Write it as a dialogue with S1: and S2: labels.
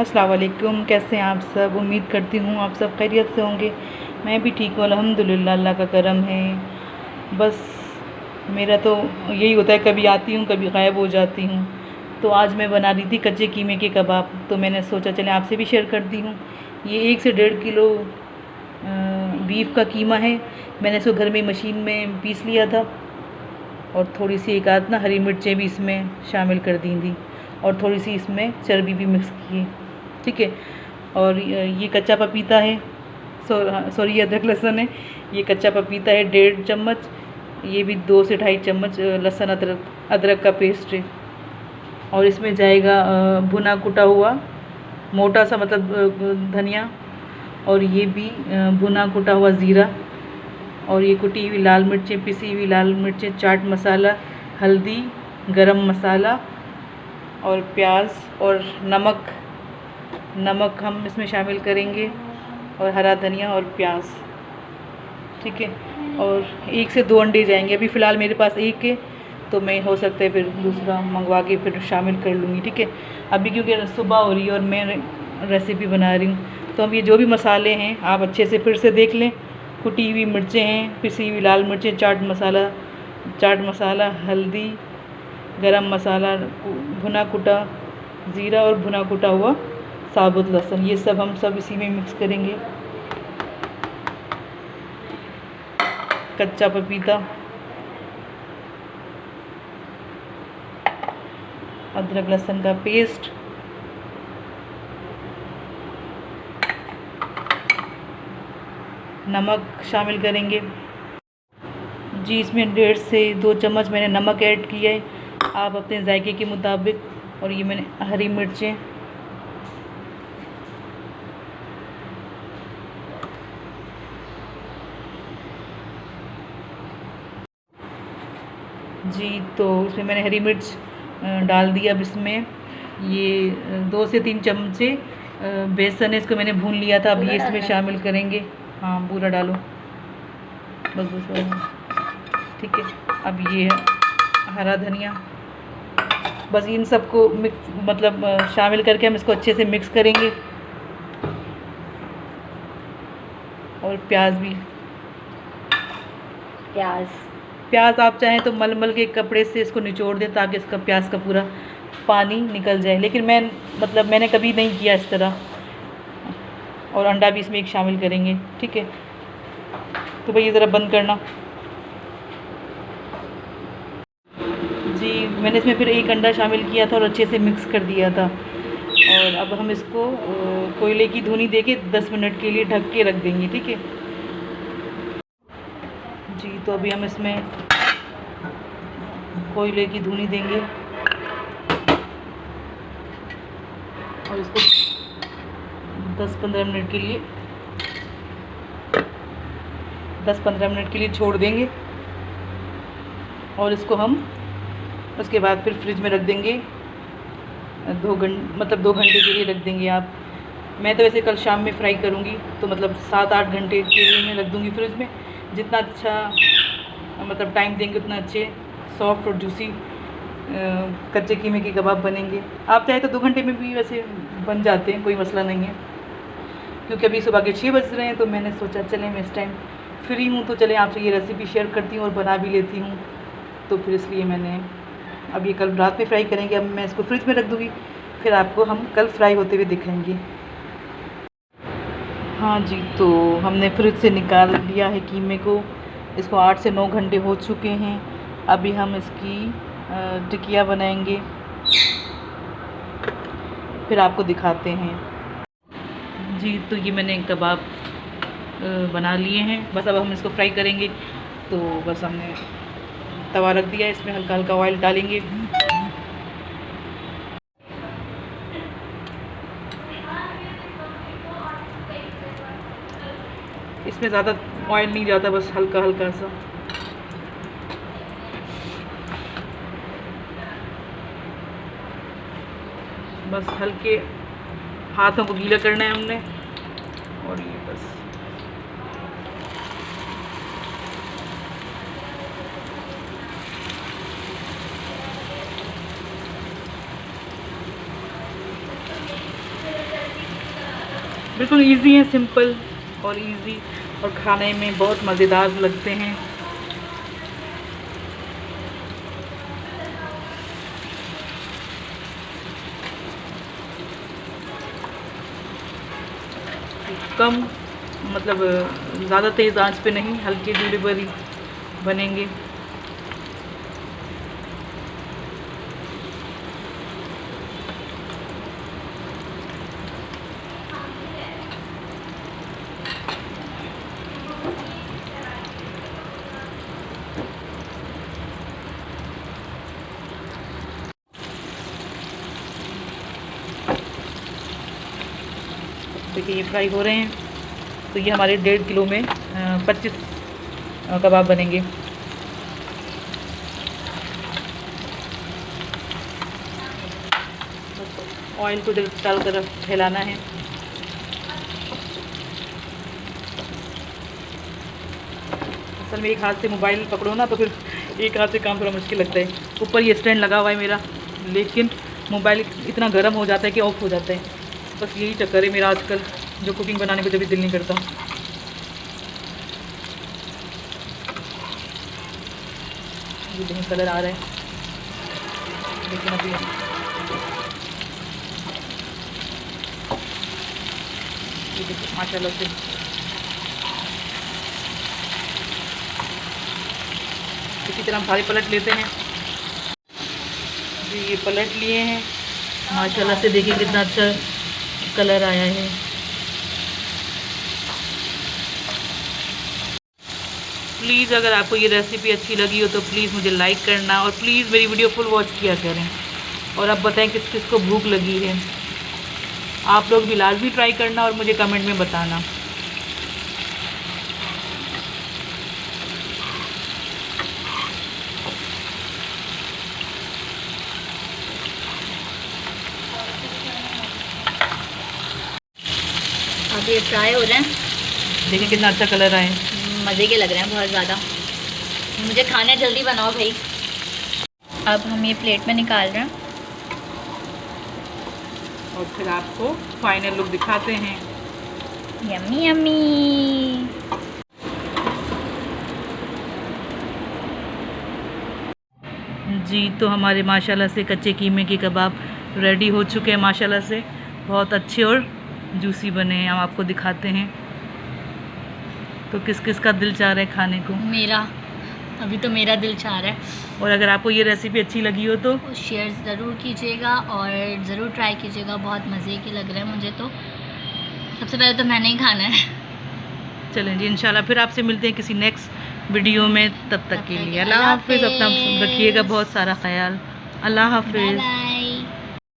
S1: अस्सलाम वालेकुम। कैसे हैं आप सब? उम्मीद करती हूँ आप सब खैरियत से होंगे। मैं भी ठीक हूँ अल्हम्दुलिल्लाह, अल्लाह का करम है। बस मेरा तो यही होता है, कभी आती हूँ कभी गायब हो जाती हूँ। तो आज मैं बना रही थी कच्चे कीमे के कबाब, तो मैंने सोचा चले आपसे भी शेयर करती हूँ। ये 1 से 1.5 किलो बीफ का कीमा है। मैंने इसको घर में मशीन में पीस लिया था और थोड़ी सी एक आध ना हरी मिर्चें भी इसमें शामिल कर दी थी और थोड़ी सी इसमें चर्बी भी मिक्स की है, ठीक है। और ये कच्चा पपीता है, सॉरी ये अदरक लहसुन है। ये कच्चा पपीता है 1.5 चम्मच। ये भी 2 से 2.5 चम्मच लहसुन अदरक का पेस्ट है। और इसमें जाएगा भुना कुटा हुआ मोटा सा मतलब धनिया, और ये भी भुना कुटा हुआ ज़ीरा, और ये कुटी हुई लाल मिर्चें, पिसी हुई लाल मिर्चें, चाट मसाला, हल्दी, गरम मसाला और प्याज और नमक हम इसमें शामिल करेंगे, और हरा धनिया और प्याज, ठीक है। और 1 से 2 अंडे जाएंगे। अभी फ़िलहाल मेरे पास 1 है, तो मैं हो सकता है फिर दूसरा मंगवा के फिर शामिल कर लूँगी, ठीक है। अभी क्योंकि सुबह हो रही है और मैं रेसिपी बना रही हूँ, तो अब ये जो भी मसाले हैं आप अच्छे से फिर से देख लें। कुटी हुई मिर्चें हैं, पिसी हुई लाल मिर्चें, चाट मसाला, हल्दी, गरम मसाला, भुना कुटा ज़ीरा और भुना कुटा हुआ साबुत लहसुन, ये सब हम सब इसी में मिक्स करेंगे। कच्चा पपीता, अदरक लहसुन का पेस्ट, नमक शामिल करेंगे जी। इसमें 1.5 से 2 चम्मच मैंने नमक ऐड किया है, आप अपने जायके के मुताबिक। और ये मैंने हरी मिर्चें, जी, तो इसमें मैंने हरी मिर्च डाल दिया। अब इसमें ये 2 से 3 चमचे बेसन है, इसको मैंने भून लिया था, अब ये इसमें शामिल करेंगे। हाँ, पूरा डालो, बस ठीक है। अब ये है हरा धनिया, बस इन सबको मिक्स मतलब शामिल करके हम इसको अच्छे से मिक्स करेंगे। और प्याज आप चाहें तो मलमल के कपड़े से इसको निचोड़ दें ताकि इसका प्याज का पूरा पानी निकल जाए, लेकिन मैंने कभी नहीं किया इस तरह। और अंडा भी इसमें एक शामिल करेंगे, ठीक है। तो भाई ये ज़रा बंद करना जी। मैंने इसमें फिर 1 अंडा शामिल किया था और अच्छे से मिक्स कर दिया था। और अब हम इसको कोयले की धुनी देके 10 मिनट के लिए ढक के रख देंगे, ठीक है जी। तो अभी हम इसमें कोयले की धुनी देंगे और इसको 10-15 मिनट के लिए छोड़ देंगे। और इसको हम उसके बाद फिर फ्रिज में रख देंगे 2 घंटे के लिए रख देंगे आप। मैं तो वैसे कल शाम में फ्राई करूँगी, तो मतलब 7-8 घंटे के लिए मैं रख दूँगी फ्रिज में। जितना अच्छा मतलब टाइम देंगे उतना अच्छे सॉफ्ट और जूसी कच्चे कीमे के कबाब बनेंगे। आप चाहे तो 2 घंटे में भी वैसे बन जाते हैं, कोई मसला नहीं है। क्योंकि अभी सुबह के 6 बज रहे हैं, तो मैंने सोचा चलें मैं इस टाइम फ्री हूँ तो चलें आपसे ये रेसिपी शेयर करती हूँ और बना भी लेती हूँ। तो फिर इसलिए मैंने अब ये कल रात में फ्राई करेंगे। अब मैं इसको फ्रिज में रख दूँगी, फिर आपको हम कल फ्राई होते हुए दिखाएंगे। हाँ जी, तो हमने फ्रिज से निकाल लिया है कीमे को। इसको 8 से 9 घंटे हो चुके हैं। अभी हम इसकी टिकिया बनाएंगे, फिर आपको दिखाते हैं जी। तो ये मैंने कबाब बना लिए हैं, बस अब हम इसको फ्राई करेंगे। तो बस हमने तवा रख दिया है, इसमें हल्का हल्का ऑयल डालेंगे। इसमें ज़्यादा ऑयल नहीं जाता, बस हल्का हल्का सा। बस हल्के हाथों को गीला करना है हमने। और ये बस बिल्कुल इजी है, सिंपल और इजी, और खाने में बहुत मज़ेदार लगते हैं। कम मतलब ज़्यादा तेज़ आंच पे नहीं, हल्के दूरी पर ही बनेंगे। देखिए ये फ्राई हो रहे हैं, तो ये हमारे 1.5 किलो में 25 कबाब बनेंगे। ऑयल को चारों तरफ फैलाना है। असल में एक हाथ से मोबाइल पकड़ो ना तो फिर एक हाथ से काम थोड़ा मुश्किल लगता है। ऊपर ये स्टैंड लगा हुआ है मेरा, लेकिन मोबाइल इतना गर्म हो जाता है कि ऑफ हो जाता है। बस यही चक्कर है मेरा आजकल, जो कुकिंग बनाने को जब दिल नहीं करता। ये देखिए कलर आ रहा है, लेकिन अभी ये देखिए माशाल्लाह से इसी तरह हम सारे पलट लेते हैं। ये पलट लिए हैं माशाल्लाह से, देखिए कितना अच्छा कलर आया है। प्लीज़ अगर आपको ये रेसिपी अच्छी लगी हो तो प्लीज़ मुझे लाइक करना, और प्लीज़ मेरी वीडियो फुल वॉच किया करें। और अब बताएं किस किस को भूख लगी है। आप लोग भी लाजमी ट्राई करना और मुझे कमेंट में बताना।
S2: अब ये फ्राई हो रहे हैं,
S1: देखिए कितना अच्छा कलर आया है,
S2: मज़े के लग रहे हैं बहुत ज़्यादा। मुझे खाना है, जल्दी बनाओ भाई। अब हम ये प्लेट में निकाल रहे हैं
S1: और फिर आपको फाइनल लुक दिखाते हैं।
S2: Yummy yummy.
S1: जी तो हमारे माशाल्लाह से कच्चे कीमे के कबाब रेडी हो चुके हैं। माशाल्लाह से बहुत अच्छे और जूसी बने हैं। हम आपको दिखाते हैं। तो किस किस का दिल चाह रहा है खाने को?
S2: मेरा, अभी तो मेरा दिल चाह रहा है।
S1: और अगर आपको ये रेसिपी अच्छी लगी हो तो
S2: शेयर ज़रूर कीजिएगा और ज़रूर ट्राई कीजिएगा। बहुत मज़े के लग रहे हैं मुझे तो। सबसे पहले तो मैंने ही खाना है।
S1: चलें जी, इंशाल्लाह फिर आपसे मिलते हैं किसी नेक्स्ट वीडियो में। तब तक के लिए अल्लाह हाफिज़। अपना रखिएगा बहुत सारा ख्याल। अल्लाह हाफिज़।